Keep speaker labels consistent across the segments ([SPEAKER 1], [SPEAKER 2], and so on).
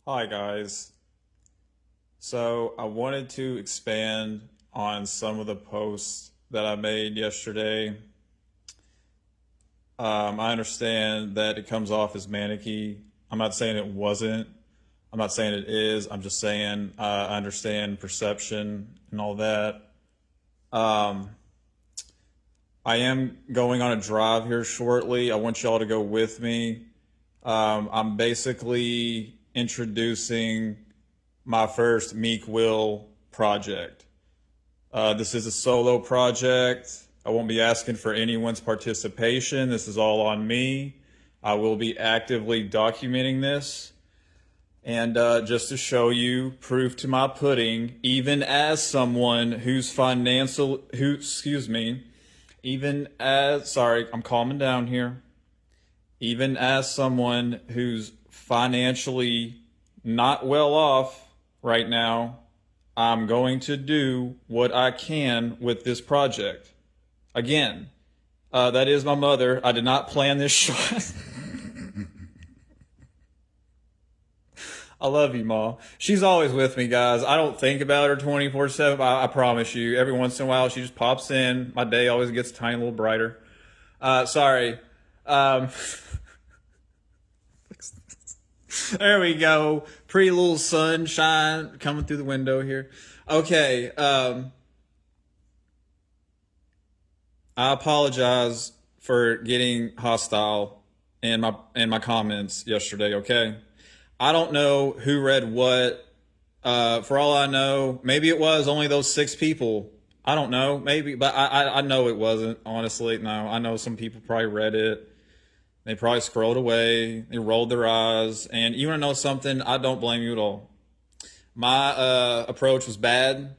[SPEAKER 1] Hi guys. So I wanted to expand on some of the posts that I made yesterday. I understand that it comes off as manicky. I'm not saying it wasn't. I'm not saying it is. I'm just saying I understand perception and all that. Um, I am going on a drive here shortly. I want y'all to go with me. I'm basically introducing my first Meek Will project. This is a solo project. I won't be asking for anyone's participation. This is all on me. I will be actively documenting this. And just to show you proof to my pudding, even as someone who's excuse me, even as, sorry, I'm calming down here. Even as someone who's financially not well off right now, I'm going to do what I can with this project. Again, that is my mother. I did not plan this shot. I love you, Ma. She's always with me, guys. I don't think about her 24/7. I promise you. Every once in a while, she just pops in. My day always gets a tiny little brighter. Sorry. Um, there we go. Pretty little sunshine coming through the window here. Okay. I apologize for getting hostile in my comments yesterday. Okay. I don't know who read what. For all I know, maybe it was only those six people. I don't know, maybe, but I know it wasn't. Honestly, no. I know some people probably read it. They probably scrolled away. They rolled their eyes. And you want to know something? I don't blame you at all. My approach was bad.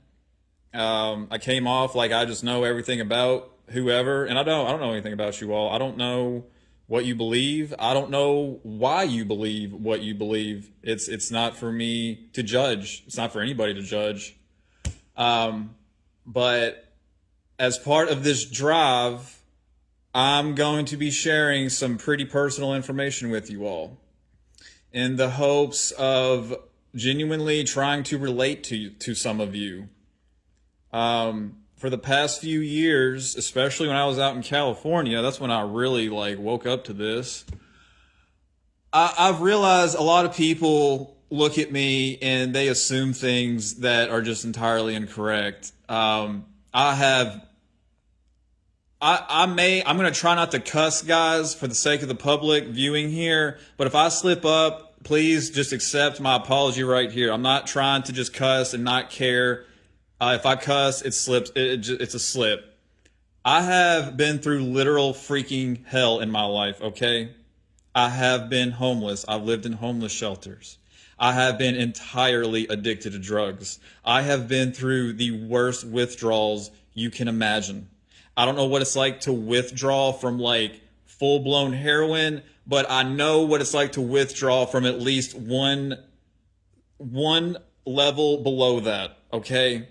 [SPEAKER 1] I came off like I just know everything about whoever, and I don't. I don't know anything about you all. I don't know what you believe. I don't know why you believe what you believe. It's not for me to judge. It's not for anybody to judge. But as part of this drive, I'm going to be sharing some pretty personal information with you all in the hopes of genuinely trying to relate to some of you. For the past few years, especially when I was out in California, that's when I really like woke up to this. I've realized a lot of people look at me and they assume things that are just entirely incorrect. I have I'm gonna try not to cuss, guys, for the sake of the public viewing here. But if I slip up, please just accept my apology right here. I'm not trying to just cuss and not care. If I cuss, it slips. It's a slip. I have been through literal freaking hell in my life. Okay, I have been homeless. I've lived in homeless shelters. I have been entirely addicted to drugs. I have been through the worst withdrawals you can imagine. I don't know what it's like to withdraw from like full blown heroin, but I know what it's like to withdraw from at least one level below that, okay?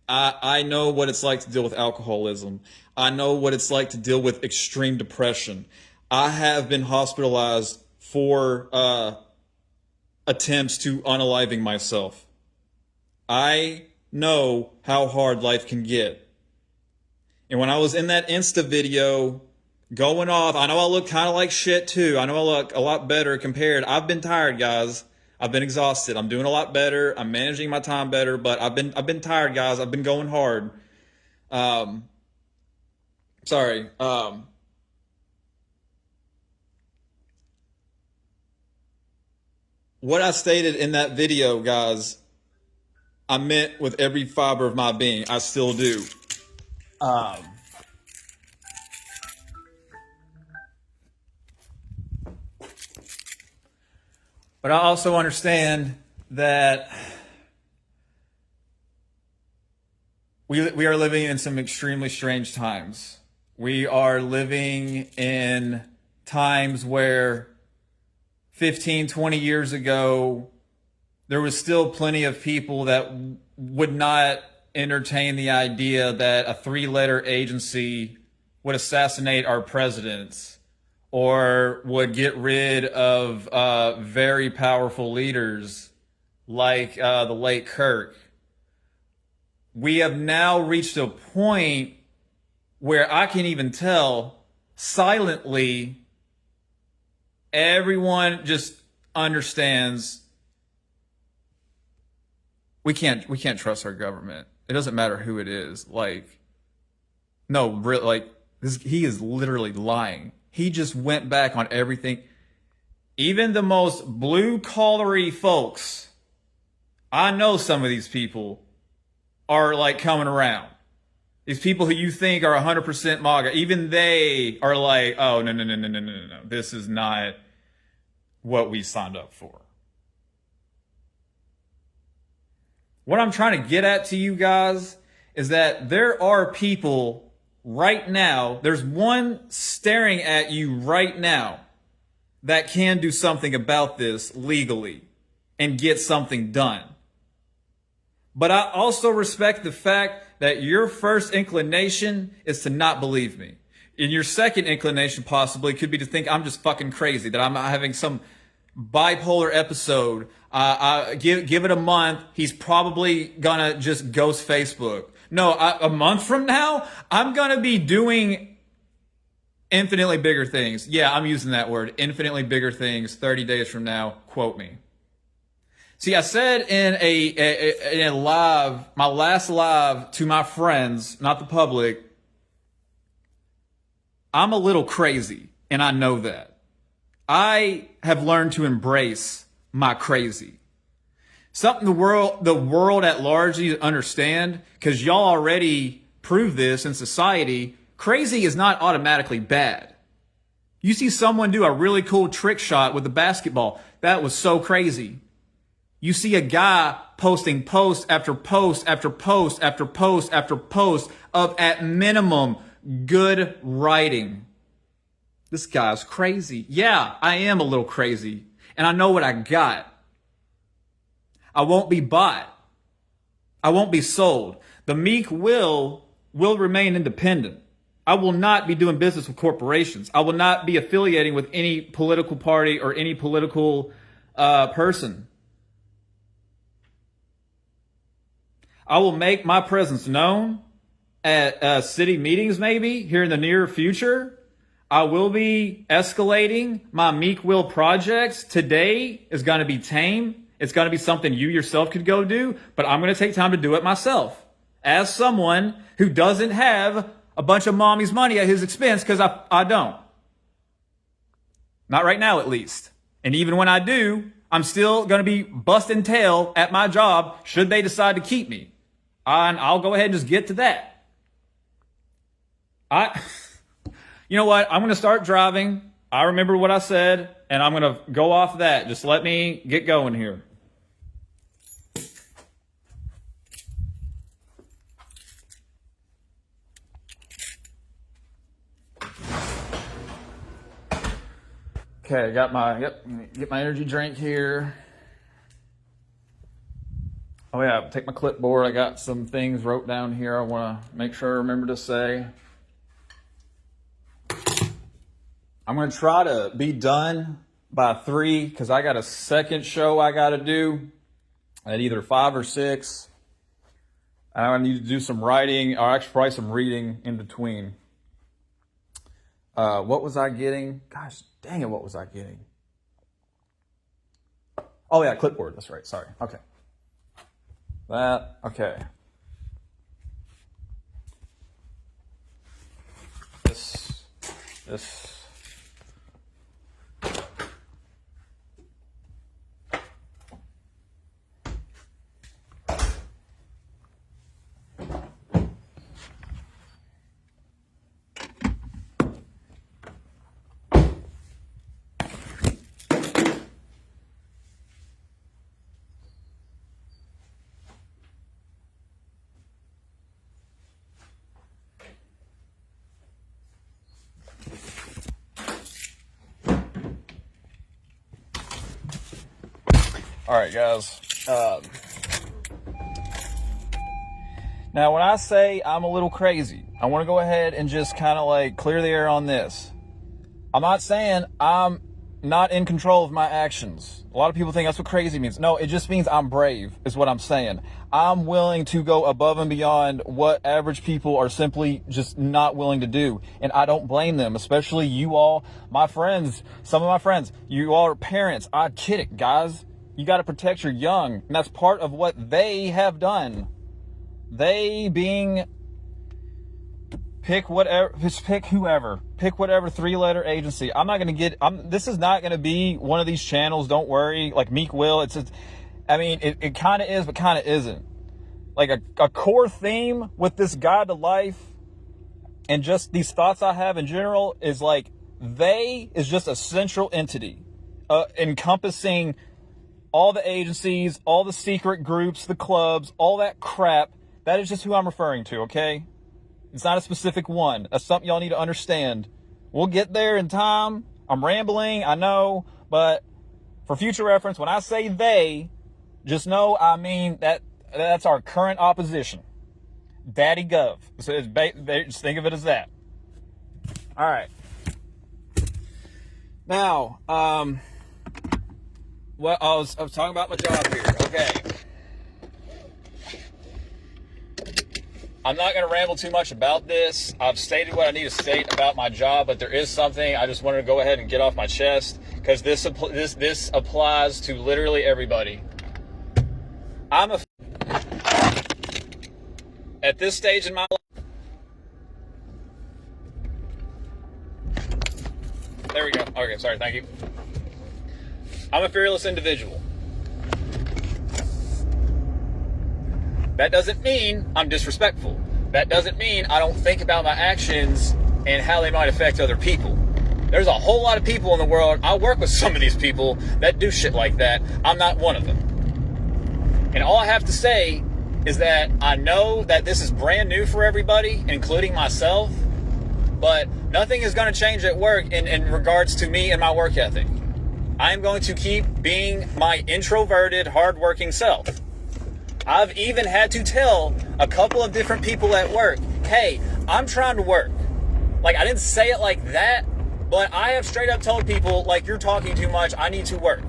[SPEAKER 1] I know what it's like to deal with alcoholism. I know what it's like to deal with extreme depression. I have been hospitalized for attempts to unaliving myself. I know how hard life can get. And when I was in that Insta video going off, I know I look kind of like shit too. I know I look a lot better compared. I've been tired, guys. I've been exhausted. I'm doing a lot better. I'm managing my time better, but I've been tired, guys. I've been going hard. Um, sorry. What I stated in that video, guys, I meant with every fiber of my being. I still do. Um, but I also understand that we are living in some extremely strange times. We are living in times where 15, 20 years ago, there was still plenty of people that would not entertain the idea that a three-letter agency would assassinate our presidents or would get rid of very powerful leaders like the late Kirk. We have now reached a point where I can even tell silently everyone just understands we can't trust our government. It doesn't matter who it is. Like, no, really, like he is literally lying. He just went back on everything. Even the most blue-collary folks, I know some of these people are like coming around. These people who you think are 100% MAGA, even they are like, oh, no. This is not what we signed up for. What I'm trying to get at to you guys is that there are people right now, there's one staring at you right now that can do something about this legally and get something done. But I also respect the fact that your first inclination is to not believe me. And your second inclination possibly could be to think I'm just fucking crazy, that I'm having some bipolar episode. Give it a month. He's probably gonna just ghost Facebook. No, a month from now, I'm gonna be doing infinitely bigger things. Yeah, I'm using that word, infinitely bigger things. 30 days from now, quote me. See, I said in a live, my last live to my friends, not the public, I'm a little crazy, and I know that. I have learned to embrace my crazy. Something the world at large needs to understand, because y'all already prove this in society, crazy is not automatically bad. You see someone do a really cool trick shot with a basketball. That was so crazy. You see a guy posting post after post after post after post after post of, at minimum, good writing. This guy's crazy. Yeah, I am a little crazy. And I know what I got. I won't be bought. I won't be sold. The meek will remain independent. I will not be doing business with corporations. I will not be affiliating with any political party or any political person. I will make my presence known at city meetings maybe here in the near future. I will be escalating my Meek Will projects. Today is going to be tame. It's going to be something you yourself could go do, but I'm going to take time to do it myself as someone who doesn't have a bunch of mommy's money at his expense, because I don't. Not right now, at least. And even when I do, I'm still going to be busting tail at my job should they decide to keep me. And I'll go ahead and just get to that. You know what? I'm going to start driving. I remember what I said, and I'm going to go off that. Just let me get going here. Okay, got my, get my energy drink here. Oh yeah, take my clipboard. I got some things wrote down here I want to make sure I remember to say. I'm going to try to be done by 3 because I got a second show I got to do at either 5 or 6. And I need to do some writing, or actually probably some reading in between. What was I getting? Gosh, dang it, what was I getting? Oh yeah, clipboard, that's right, sorry, okay. That, okay. This. All right, guys. Now, when I say I'm a little crazy, I want to go ahead and just kind of like clear the air on this. I'm not saying I'm not in control of my actions. A lot of people think that's what crazy means. No, it just means I'm brave, is what I'm saying. I'm willing to go above and beyond what average people are simply just not willing to do. And I don't blame them, especially you all, my friends, some of my friends. You all are parents. I get it, guys. You got to protect your young. And that's part of what they have done. They being... Pick whatever, just pick whoever. Pick whatever 3-letter agency. I'm not going to get, this is not going to be one of these channels, don't worry, like Meek Will. It kind of is, but kind of isn't. Like a core theme with this guide to life and just these thoughts I have in general is like, they is just a central entity, encompassing all the agencies, all the secret groups, the clubs, all that crap. That is just who I'm referring to, okay? It's not a specific one. That's something y'all need to understand. We'll get there in time. I'm rambling, I know, but for future reference, when I say they, just know I mean that's our current opposition. Daddy Gov. So just think of it as that. All right. Now, I was talking about my job here. Okay. I'm not going to ramble too much about this. I've stated what I need to state about my job, but there is something I just wanted to go ahead and get off my chest because this applies to literally everybody. At this stage in my life. There we go. Okay, sorry. Thank you. I'm a fearless individual. That doesn't mean I'm disrespectful. That doesn't mean I don't think about my actions and how they might affect other people. There's a whole lot of people in the world. I work with some of these people that do shit like that. I'm not one of them. And all I have to say is that I know that this is brand new for everybody, including myself, but nothing is going to change at work in regards to me and my work ethic. I am going to keep being my introverted, hardworking self. I've even had to tell a couple of different people at work, hey, I'm trying to work. Like, I didn't say it like that, but I have straight up told people, like, you're talking too much, I need to work.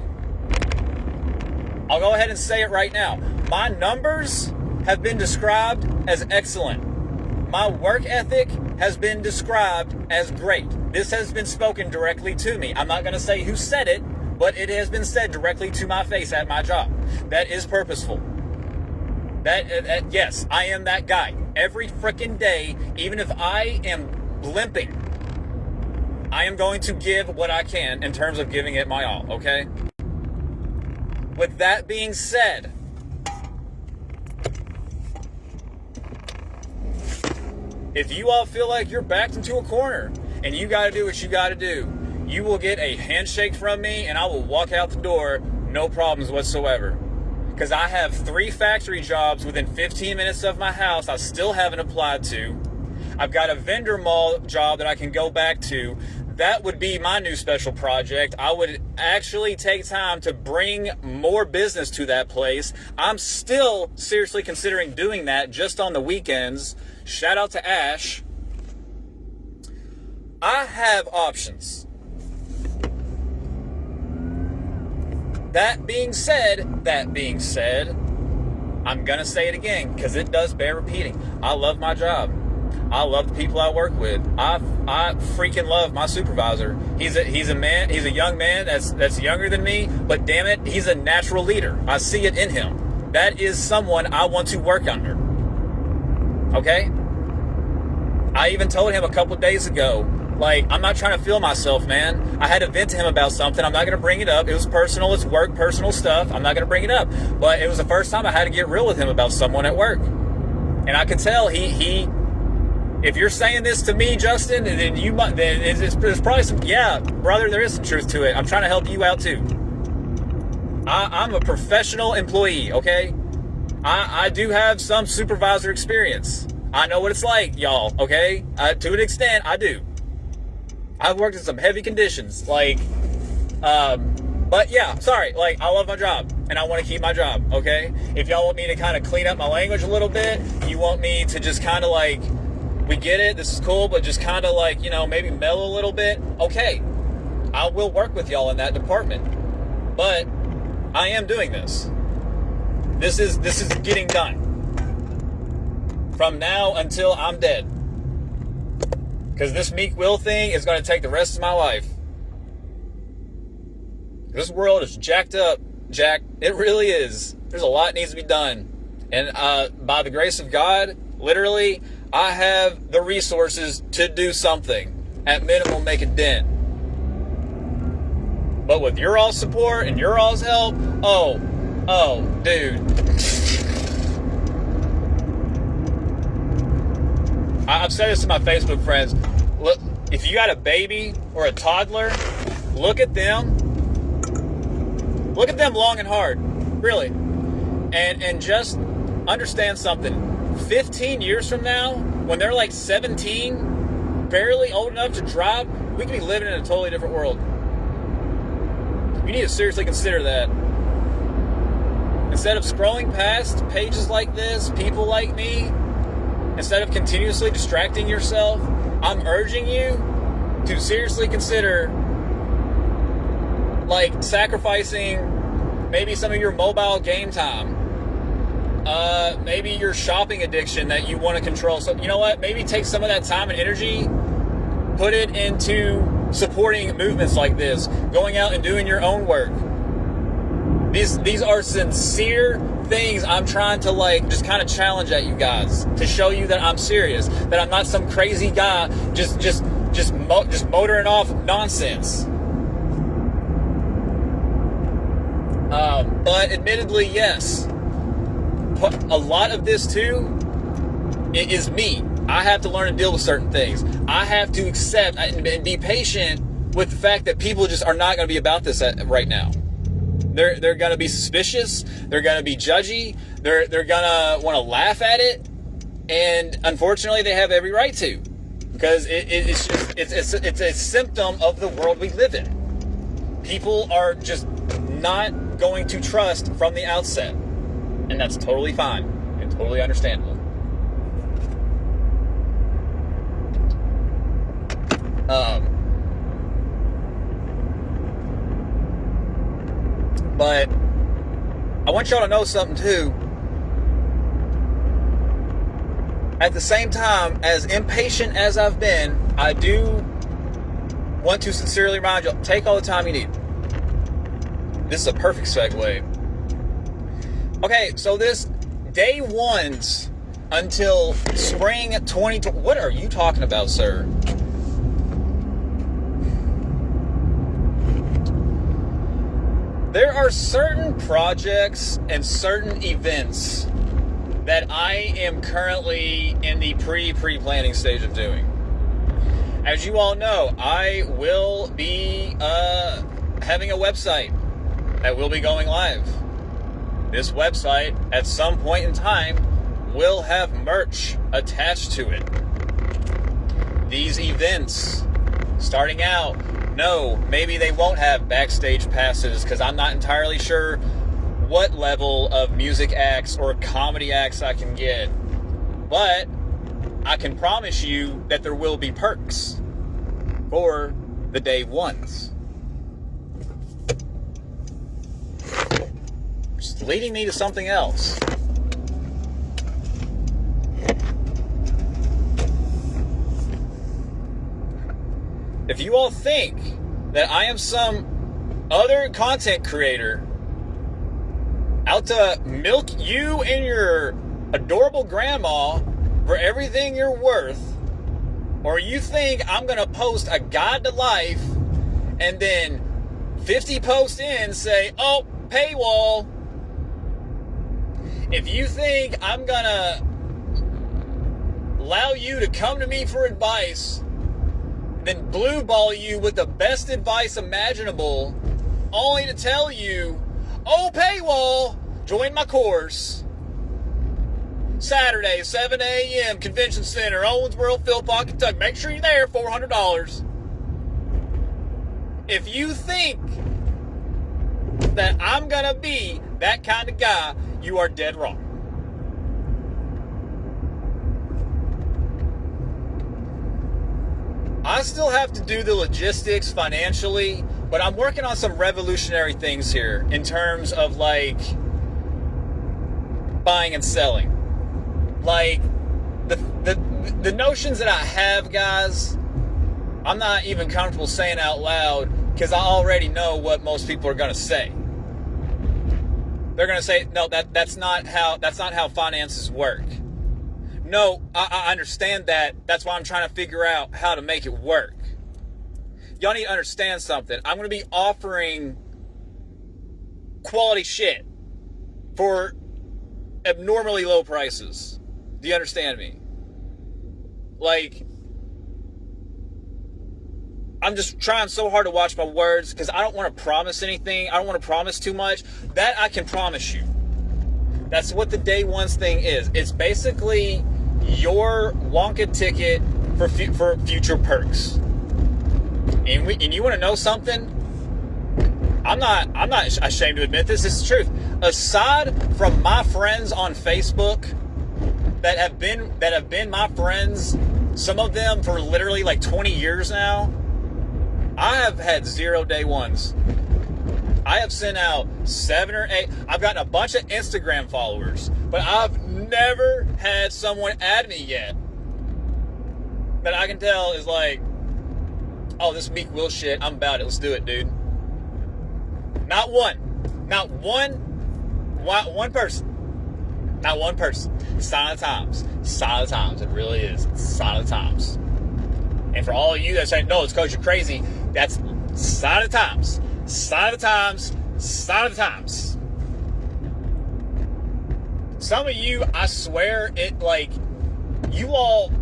[SPEAKER 1] I'll go ahead and say it right now. My numbers have been described as excellent. My work ethic has been described as great. This has been spoken directly to me. I'm not going to say who said it, but it has been said directly to my face at my job. That is purposeful. Yes, I am that guy. Every freaking day, even if I am limping, I am going to give what I can in terms of giving it my all, okay? With that being said, if you all feel like you're backed into a corner and you got to do what you got to do, you will get a handshake from me and I will walk out the door, no problems whatsoever. Because I have 3 factory jobs within 15 minutes of my house I still haven't applied to. I've got a vendor mall job that I can go back to. That would be my new special project. I would actually take time to bring more business to that place. I'm still seriously considering doing that just on the weekends. Shout out to Ash. I have options. That being said, I'm going to say it again because it does bear repeating. I love my job. I love the people I work with. I freaking love my supervisor. He's a young man that's younger than me, but damn it, he's a natural leader. I see it in him. That is someone I want to work under. Okay? I even told him a couple days ago, like, I'm not trying to feel myself, man. I had to vent to him about something. I'm not going to bring it up. It was personal. It's work, personal stuff. I'm not going to bring it up. But it was the first time I had to get real with him about someone at work. And I could tell he if you're saying this to me, Justin, then there's probably some, yeah, brother, there is some truth to it. I'm trying to help you out too. I'm a professional employee, okay? I do have some supervisor experience. I know what it's like, y'all, okay? To an extent, I do. I've worked in some heavy conditions, like, but yeah, sorry, like, I love my job, and I want to keep my job, okay? If y'all want me to kind of clean up my language a little bit, you want me to just kind of like, we get it, this is cool, but just kind of like, maybe mellow a little bit, okay, I will work with y'all in that department. But I am doing this. This is getting done. From now until I'm dead. Because this Meek Will thing is going to take the rest of my life. This world is jacked up, Jack. It really is. There's a lot needs to be done. And by the grace of God, literally, I have the resources to do something. At minimum, make a dent. But with your all's support and your all's help, oh, dude. I've said this to my Facebook friends. Look, if you got a baby or a toddler, look at them. Look at them long and hard, really. And just understand something. 15 years from now, when they're like 17, barely old enough to drive, we could be living in a totally different world. You need to seriously consider that. Instead of scrolling past pages like this, people like me, instead of continuously distracting yourself, I'm urging you to seriously consider like sacrificing maybe some of your mobile game time. Maybe your shopping addiction that you want to control. So you know what? Maybe take some of that time and energy, put it into supporting movements like this, going out and doing your own work. These are sincere things I'm trying to like just kind of challenge at you guys to show you that I'm serious, that I'm not some crazy guy just motoring off nonsense. But admittedly, yes, a lot of this too is me. I have to learn to deal with certain things. I have to accept and be patient with the fact that people just are not going to be about this right now. They're going to be suspicious. They're going to be judgy. They're going to want to laugh at it. And unfortunately, they have every right to, because it's a symptom of the world we live in. People are just not going to trust from the outset, and that's totally fine and totally understandable. But I want y'all to know something too. At the same time, as impatient as I've been, I do want to sincerely remind y'all, take all the time you need. This is a perfect segue. Okay, so this day ones until spring 2020. What are you talking about, sir? There are certain projects and certain events that I am currently in the pre-planning stage of doing. As you all know, I will be having a website that will be going live. This website, at some point in time, will have merch attached to it. These events, starting out, no, maybe they won't have backstage passes, because I'm not entirely sure what level of music acts or comedy acts I can get. But I can promise you that there will be perks for the day ones. Just leading me to something else. If you all think that I am some other content creator out to milk you and your adorable grandma for everything you're worth, or you think I'm going to post a guide to life and then 50 posts in say, oh, paywall. If you think I'm going to allow you to come to me for advice, then blue ball you with the best advice imaginable, only to tell you, oh, paywall, join my course. Saturday, 7 a.m., Convention Center, Owensboro, Philpott, Kentucky. Make sure you're there, $400. If you think that I'm going to be that kind of guy, you are dead wrong.
[SPEAKER 2] I still have to do the logistics financially, but I'm working on some revolutionary things here in terms of like buying and selling. Like the notions that I have, guys, I'm not even comfortable saying out loud because I already know what most people are going to say. They're going to say, no, that's not how finances work. No, I understand that. That's why I'm trying to figure out how to make it work. Y'all need to understand something. I'm going to be offering quality shit for abnormally low prices. Do you understand me? Like, I'm just trying so hard to watch my words because I don't want to promise anything. I don't want to promise too much. That I can promise you. That's what the day ones thing is. It's basically your Wonka ticket for future perks. And you want to know something? I'm not ashamed to admit this. This is the truth. Aside from my friends on Facebook that have been my friends, some of them for literally like 20 years now, I have had 0 day ones. I have sent out 7 or 8. I've gotten a bunch of Instagram followers, but I've never had someone add me yet that I can tell is like, oh, this Meek Will shit, I'm about it. Let's do it, dude. Not one person. Not one person. Sign of the times. Sign of the times. It really is. Sign of the times. And for all of you that say, no, it's because you're crazy, that's sign of the times. Sign of the times. Sign of the times. Some of you, I swear, it like, you all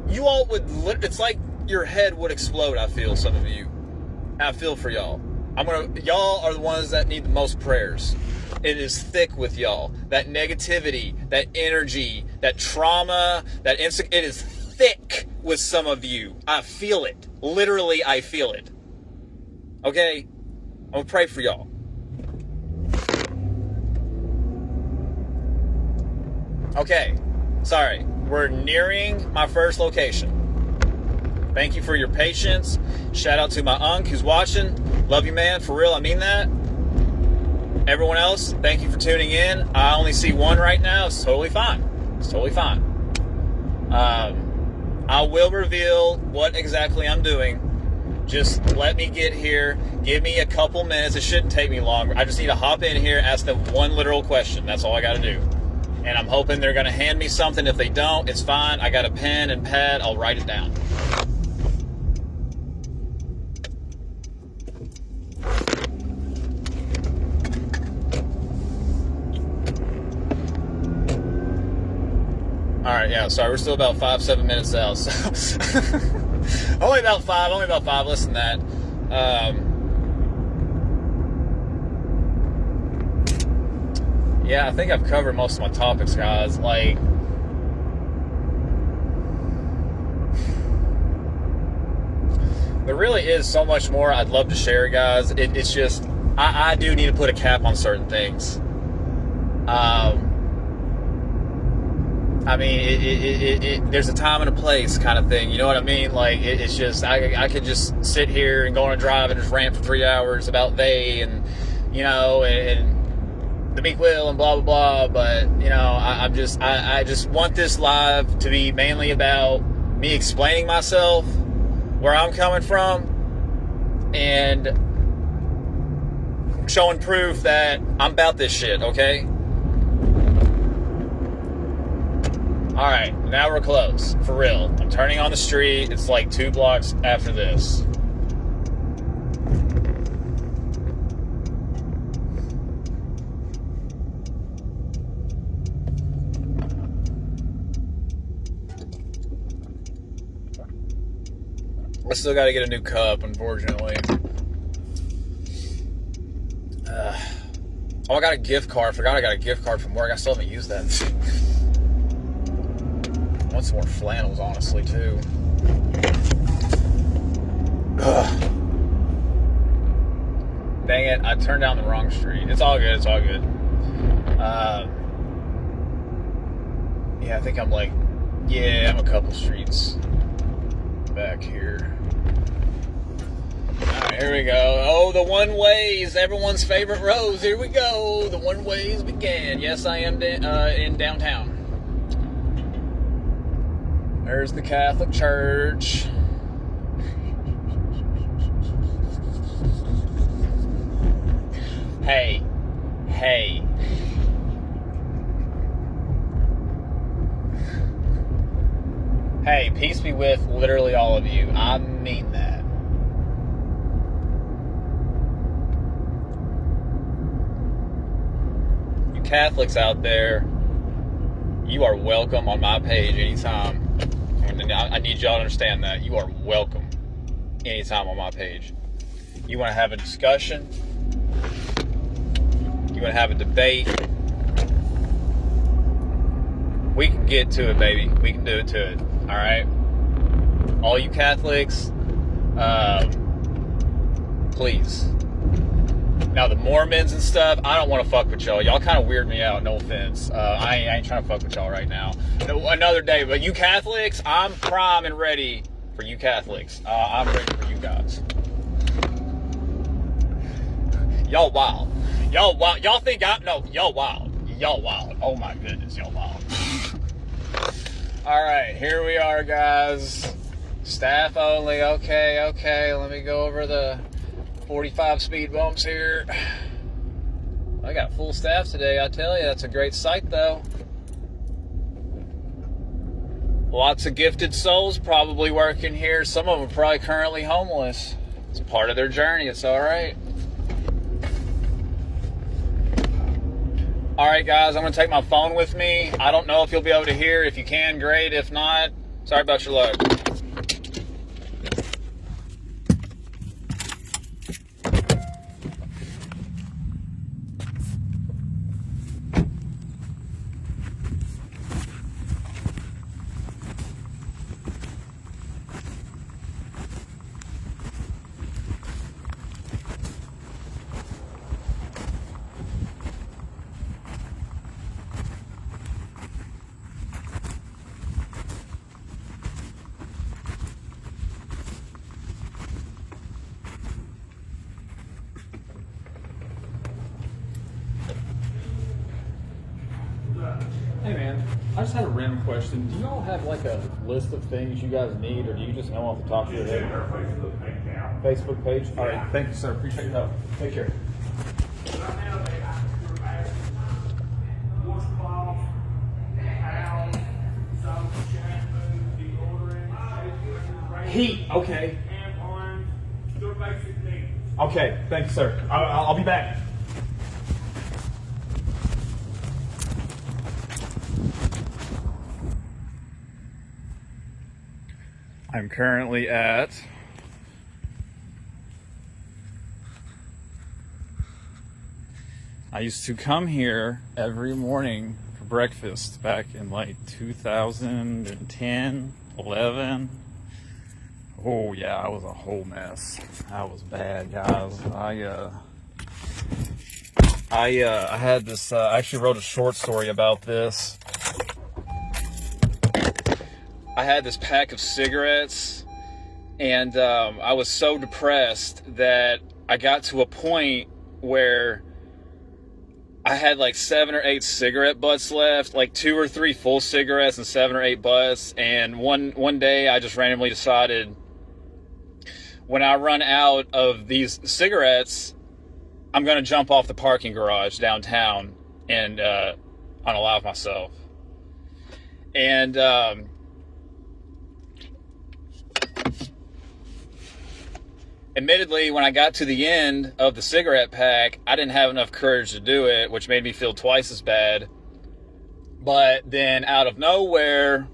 [SPEAKER 2] would, it's like your head would explode, I feel, some of you. I feel for y'all. Y'all are the ones that need the most prayers. It is thick with y'all. That negativity, that energy, that trauma, it is thick with some of you. I feel it. Literally, I feel it. Okay? I'm gonna pray for y'all. Okay. Sorry. We're nearing my first location. Thank you for your patience. Shout out to my unc who's watching. Love you, man. For real, I mean that. Everyone else, thank you for tuning in. I only see one right now. It's totally fine. It's totally fine. I will reveal what exactly I'm doing. Just let me get here. Give me a couple minutes. It shouldn't take me long. I just need to hop in here, ask them one literal question. That's all I got to do. And I'm hoping they're going to hand me something. If they don't, it's fine. I got a pen and pad. I'll write it down. All right, yeah, sorry, we're still about 5-7 minutes out, so only about five, less than that. Yeah, I think I've covered most of my topics, guys. Like, there really is so much more I'd love to share, guys. It's just, I do need to put a cap on certain things. I mean, there's a time and a place kind of thing. You know what I mean? Like, it's just, I could just sit here and go on a drive and just rant for 3 hours about they and, you know, and the Meek Will and blah, blah, blah. But, you know, I just want this live to be mainly about me explaining myself, where I'm coming from, and showing proof that I'm about this shit, okay? Alright, now we're close. For real. I'm turning on the street. It's like 2 blocks after this. I still gotta get a new cup, unfortunately. Oh, I got a gift card. I forgot I got a gift card from work. I still haven't used that. I want some more flannels, honestly, too. Ugh. Dang it, I turned down the wrong street. It's all good, it's all good. Yeah, I think I'm a couple streets back here. Alright, here we go. Oh, the one ways, everyone's favorite roads. Here we go. The one ways began. Yes, I am in downtown. There's the Catholic Church. Hey. Hey, peace be with literally all of you. I mean that. You Catholics out there, you are welcome on my page anytime. And I need y'all to understand that. You are welcome anytime on my page. You want to have a discussion? You want to have a debate? We can get to it, baby. We can do it to it. All right? All you Catholics, please. Now, the Mormons and stuff, I don't want to fuck with y'all. Y'all kind of weird me out, no offense. I ain't trying to fuck with y'all right now. Another day, but you Catholics, I'm prime and ready for you Catholics. I'm ready for you guys. Y'all wild. Y'all wild. Y'all think y'all wild. Y'all wild. Oh my goodness, y'all wild. All right, here we are, guys. Staff only. Okay. Let me go over the 45 speed bumps here. I got full staff today, I tell you. That's a great sight, though. Lots of gifted souls probably working here. Some of them are probably currently homeless. It's a part of their journey. It's all right. All right, guys, I'm going to take my phone with me. I don't know if you'll be able to hear. If you can, great. If not, sorry about your luck. Hey man, I just had a random question. Do y'all have like a list of things you guys need, or do you just know off the top of your head? Facebook page? All right, thank you, sir. Appreciate your help. Take care. Heat, okay. Okay, thank you, sir. I'll be back. I'm currently at I used to come here every morning for breakfast back in like 2010, 11. Oh yeah, I was a whole mess. I was bad, guys. I had this, I actually wrote a short story about this. I had this pack of cigarettes, and I was so depressed that I got to a point where I had like 7 or 8 cigarette butts left, like 2 or 3 full cigarettes and 7 or 8 butts. And one day I just randomly decided, when I run out of these cigarettes, I'm going to jump off the parking garage downtown and unalive myself. And admittedly, when I got to the end of the cigarette pack, I didn't have enough courage to do it, which made me feel twice as bad. But then out of nowhere,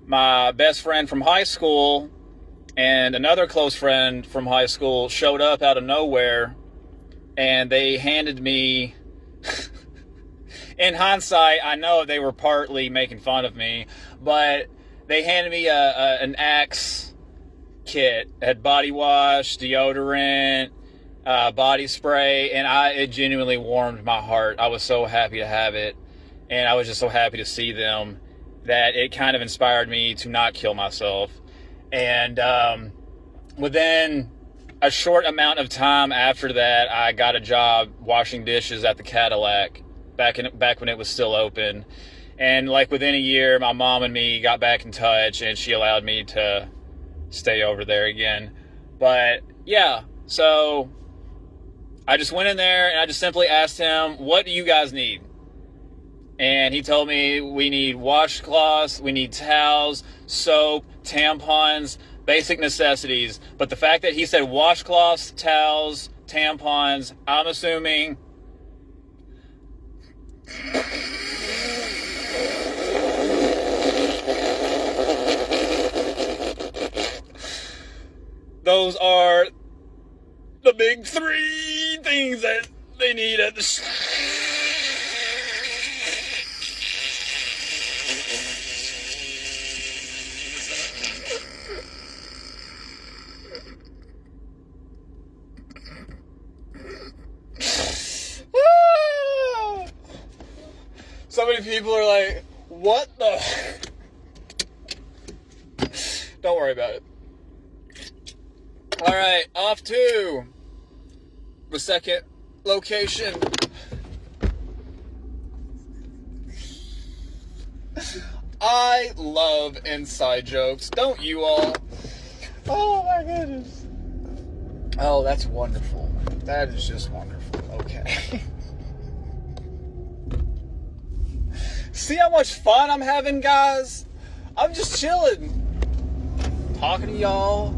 [SPEAKER 2] my best friend from high school and another close friend from high school showed up out of nowhere, and they handed me, in hindsight, I know they were partly making fun of me, but they handed me an Axe kit. It had body wash, deodorant, body spray, and it genuinely warmed my heart. I was so happy to have it, and I was just so happy to see them that it kind of inspired me to not kill myself. And within a short amount of time after that, I got a job washing dishes at the Cadillac back when it was still open. And like within a year, my mom and me got back in touch, and she allowed me to stay over there again. But yeah, so I just went in there and I just simply asked him, what do you guys need? And he told me we need washcloths, we need towels, soap, tampons, basic necessities. But the fact that he said washcloths, towels, tampons, I'm assuming those are the big 3 things that they need at the So many people are like, what the? Don't worry about it. All right, off to the second location. I love inside jokes. Don't you all? Oh my goodness. Oh, that's wonderful. That is just wonderful. Okay. See how much fun I'm having, guys? I'm just chilling. Talking to y'all.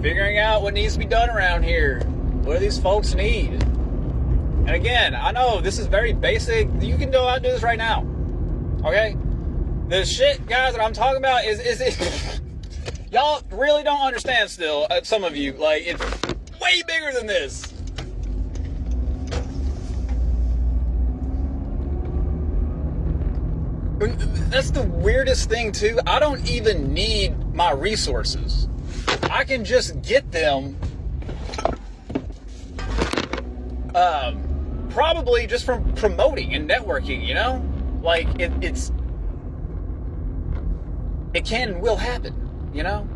[SPEAKER 2] Figuring out what needs to be done around here. What do these folks need? And again, I know this is very basic. You can go out and do this right now. Okay? The shit, guys, that I'm talking about is y'all really don't understand still, some of you. Like, it's way bigger than this. That's the weirdest thing, too. I don't even need my resources. I can just get them probably just from promoting and networking, you know? Like, it can and will happen, you know?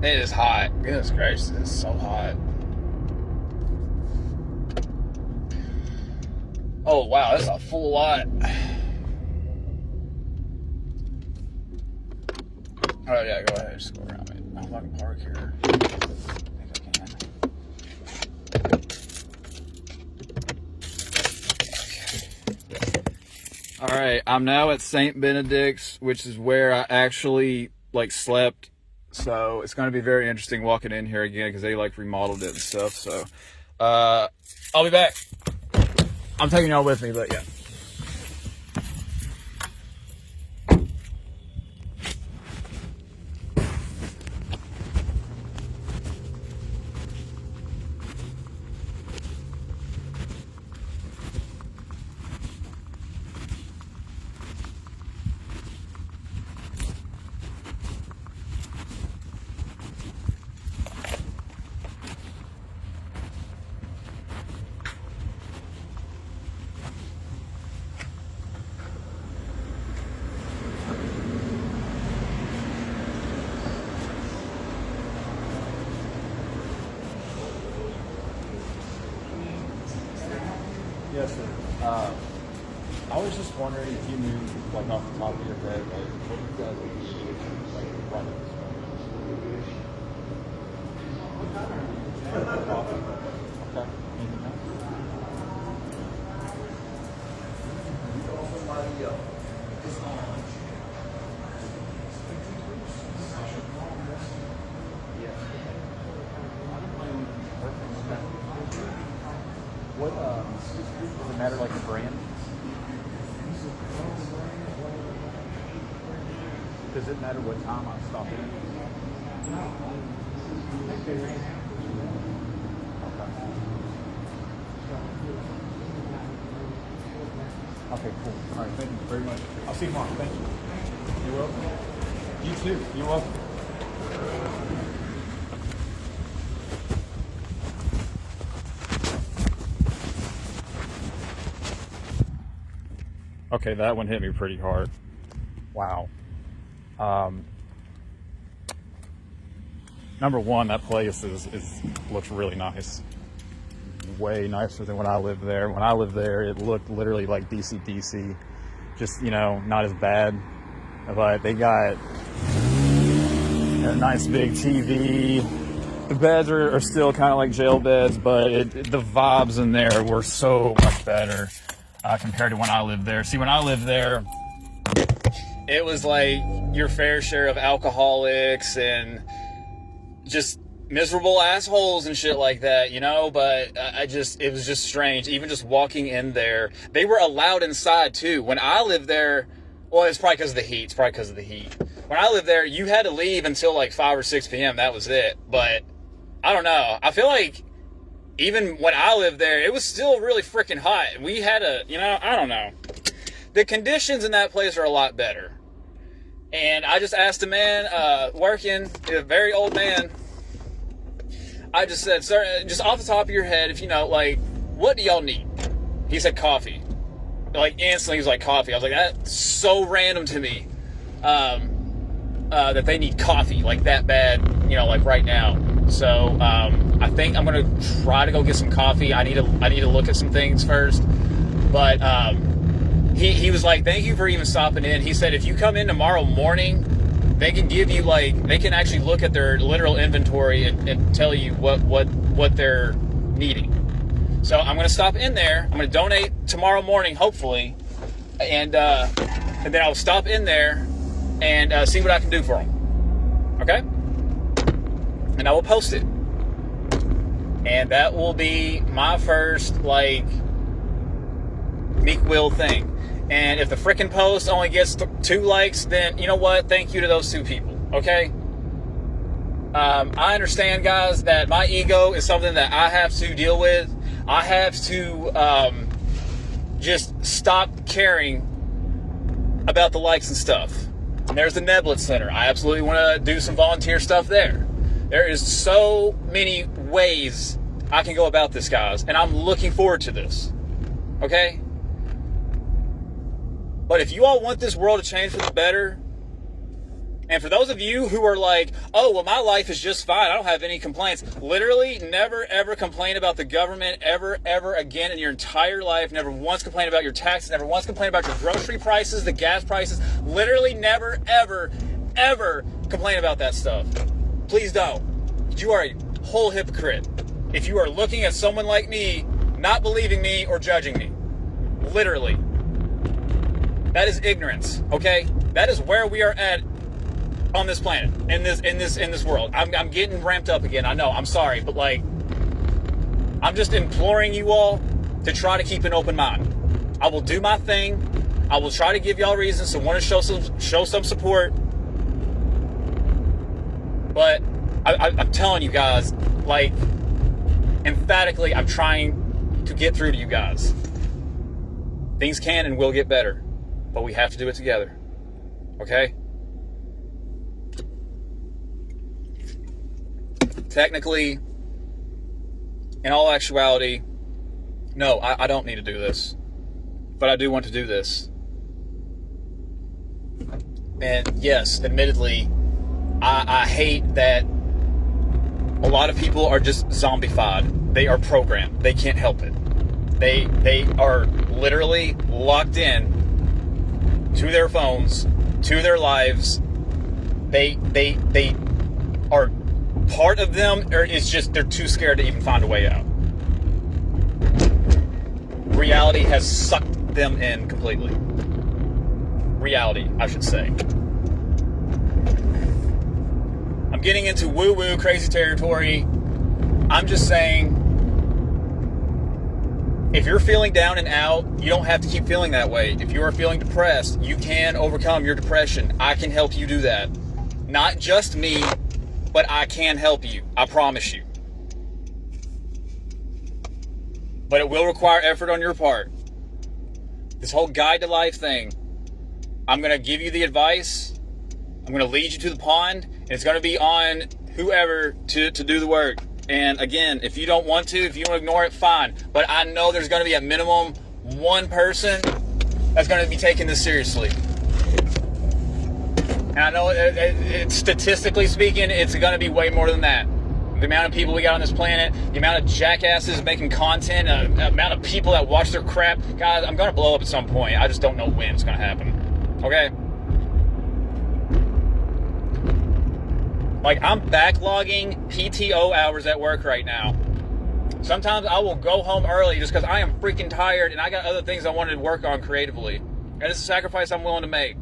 [SPEAKER 2] It is hot. Goodness gracious, it's so hot. Oh wow, that's a full lot. Oh yeah, go ahead, just go around it. I hope I can park here. I think I can. Alright, I'm now at St. Benedict's, which is where I actually slept. So it's going to be very interesting walking in here again because they remodeled it and stuff. So I'll be back. I'm taking y'all with me, but yeah. Yes, sir. I was just wondering if you knew, off the top of your head, what you guys would do, run this one. Coffee. Okay. Anything else? What, does it matter, the brand? Does it matter what time I stop in? Okay.
[SPEAKER 1] Okay, cool. All right, thank you very much. I'll see you tomorrow. Thank you. You're welcome. You too. You're welcome. Okay, that one hit me pretty hard. Wow. Number one, that place looks really nice. Way nicer than when I lived there. When I lived there, it looked literally like DC. Just, not as bad. But they got a nice big TV. The beds are still kind of like jail beds, but the vibes in there were so much better compared to when I lived there. See, when I lived there, it was like your fair share of alcoholics and just miserable assholes and shit like that, but it was just strange. Even just walking in there, they were allowed inside too. When I lived there, well, it's probably because of the heat. When I lived there, you had to leave until like 5 or 6 p.m. That was it. But I don't know. I feel like even when I lived there, it was still really freaking hot. We had I don't know. The conditions in that place are a lot better. And I just asked a man working, a very old man, I just said, sir, just off the top of your head, if what do y'all need? He said coffee. Like, instantly, he was like, coffee. I was like, that's so random to me that they need coffee, like, that bad, like, right now. So, I think I'm going to try to go get some coffee. I need to look at some things first. But he was like, thank you for even stopping in. He said, if you come in tomorrow morning, they can give you they can actually look at their literal inventory and tell you what they're needing. So I'm going to stop in there. I'm going to donate tomorrow morning, hopefully, and then I'll stop in there and see what I can do for them. Okay? And I will post it. And that will be my first Meek Will thing. And if the frickin' post only gets 2 likes, then you know what? Thank you to those 2 people, okay? I understand, guys, that my ego is something that I have to deal with. I have to just stop caring about the likes and stuff. And there's the Neblett Center. I absolutely want to do some volunteer stuff there. There is so many ways I can go about this, guys, and I'm looking forward to this, okay? But if you all want this world to change for the better, and for those of you who are like, oh, well, my life is just fine, I don't have any complaints, literally never, ever complain about the government ever again in your entire life. Never once complain about your taxes. Never once complain about your grocery prices, the gas prices. Literally never, ever complain about that stuff. Please don't. You are a whole hypocrite if you are looking at someone like me, not believing me or judging me. Literally. That is ignorance, okay? That is where we are at on this planet, in this world. I'm getting ramped up again. I know. I'm sorry, but I'm just imploring you all to try to keep an open mind. I will do my thing. I will try to give y'all reasons to want to show some support. But I'm telling you guys, emphatically, I'm trying to get through to you guys. Things can and will get better. But we have to do it together. Okay? Technically, in all actuality, no, I don't need to do this. But I do want to do this. And yes, admittedly, I hate that a lot of people are just zombified. They are programmed. They can't help it. They are literally locked in to their phones, to their lives. They are part of them, or it's just they're too scared to even find a way out. Reality has sucked them in completely. Reality, I should say. I'm getting into woo-woo crazy territory. I'm just saying, if you're feeling down and out, you don't have to keep feeling that way. If you are feeling depressed, you can overcome your depression. I can help you do that. Not just me, but I can help you. I promise you.
[SPEAKER 2] but it will require effort on your part. This whole guide to life thing, I'm going to give you the advice, I'm going to lead you to the pond, and it's going to be on whoever to do the work. And again, if you don't want to, if you want to ignore it, fine. But I know there's going to be at minimum one person that's going to be taking this seriously. And I know statistically speaking, it's going to be way more than that. The amount of people we got on this planet, the amount of jackasses making content, the amount of people that watch their crap. Guys, I'm going to blow up at some point. I just don't know when it's going to happen. Okay? Like, I'm backlogging PTO hours at work right now. Sometimes I will go home early just because I am freaking tired and I got other things I wanted to work on creatively. And it's a sacrifice I'm willing to make.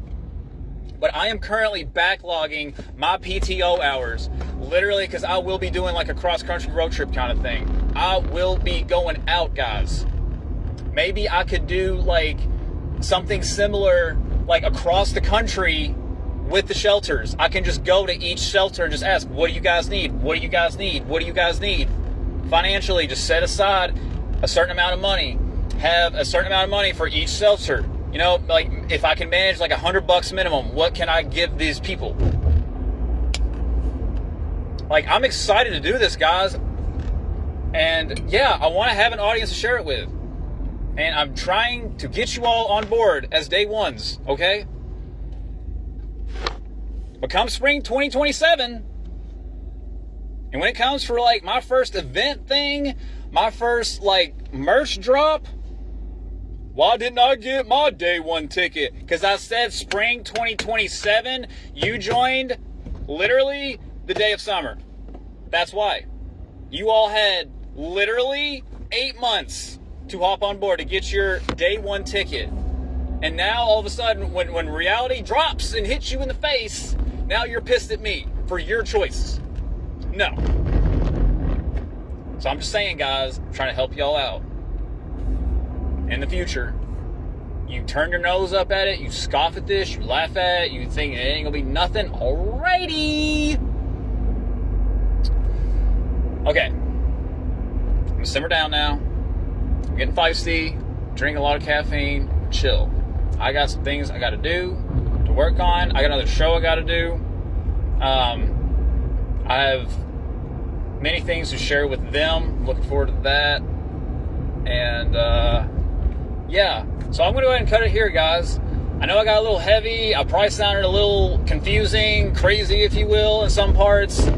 [SPEAKER 2] But I am currently backlogging my PTO hours, literally, because I will be doing like a cross-country road trip kind of thing. I will be going out, guys. Maybe I could do like something similar, like across the country with the shelters. I can just go to each shelter and just ask, what do you guys need? What do you guys need? What do you guys need? Financially, just set aside a certain amount of money. Have a certain amount of money for each shelter. You know, like if I can manage like $100 minimum, what can I give these people? Like, I'm excited to do this, guys. And yeah, I want to have an audience to share it with. And I'm trying to get you all on board as day ones, okay? But come spring 2027, and when it comes for like my first event thing, my first like merch drop, why didn't I get my day one ticket? Because I said spring 2027, you joined literally the day of summer. That's why. You all had literally 8 months to hop on board to get your day one ticket. And now all of a sudden, when reality drops and hits you in the face, now you're pissed at me for your choices. No. So I'm just saying, guys, I'm trying to help y'all out. In the future, you turn your nose up at it, you scoff at this, you laugh at it, you think it ain't gonna be nothing. Alrighty. Okay. I'm gonna simmer down now. I'm getting feisty, drink a lot of caffeine, chill. I got some things I gotta do to work on. I got another show I gotta do. I have many things to share with them. Looking forward to that. And yeah, so I'm gonna go ahead and cut it here, guys. I know I got a little heavy. I probably sounded a little confusing, crazy, if you will, in some parts.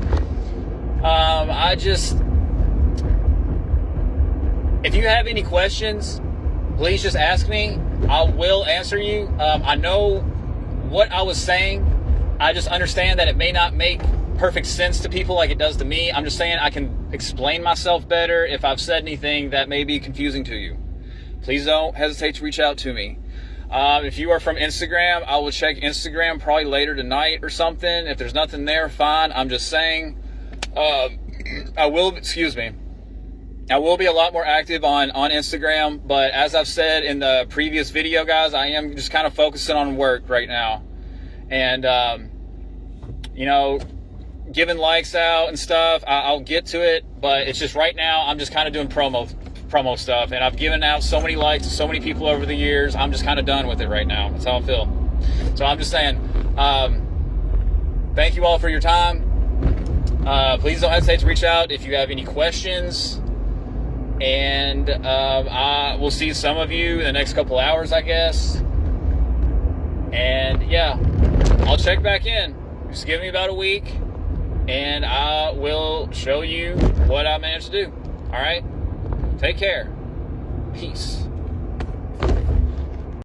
[SPEAKER 2] If you have any questions, please just ask me. I will answer you. I know what I was saying. I just understand that it may not make perfect sense to people like it does to me. I'm just saying I can explain myself better if I've said anything that may be confusing to you. Please don't hesitate to reach out to me. If you are from Instagram, I will check Instagram probably later tonight or something. If there's nothing there, fine. I'm just saying. I will be a lot more active on Instagram, but as I've said in the previous video, guys, I am just kind of focusing on work right now. And, you know, giving likes out and stuff, I'll get to it, but it's just right now I'm just kind of doing promo stuff, and I've given out so many likes to so many people over the years. I'm just kind of done with it right now. That's how I feel. So I'm just saying, thank you all for your time. Please don't hesitate to reach out if you have any questions. And I will see some of you in the next couple hours, I guess. And yeah, I'll check back in. Just give me about a week, and I will show you what I managed to do. All right? Take care. Peace.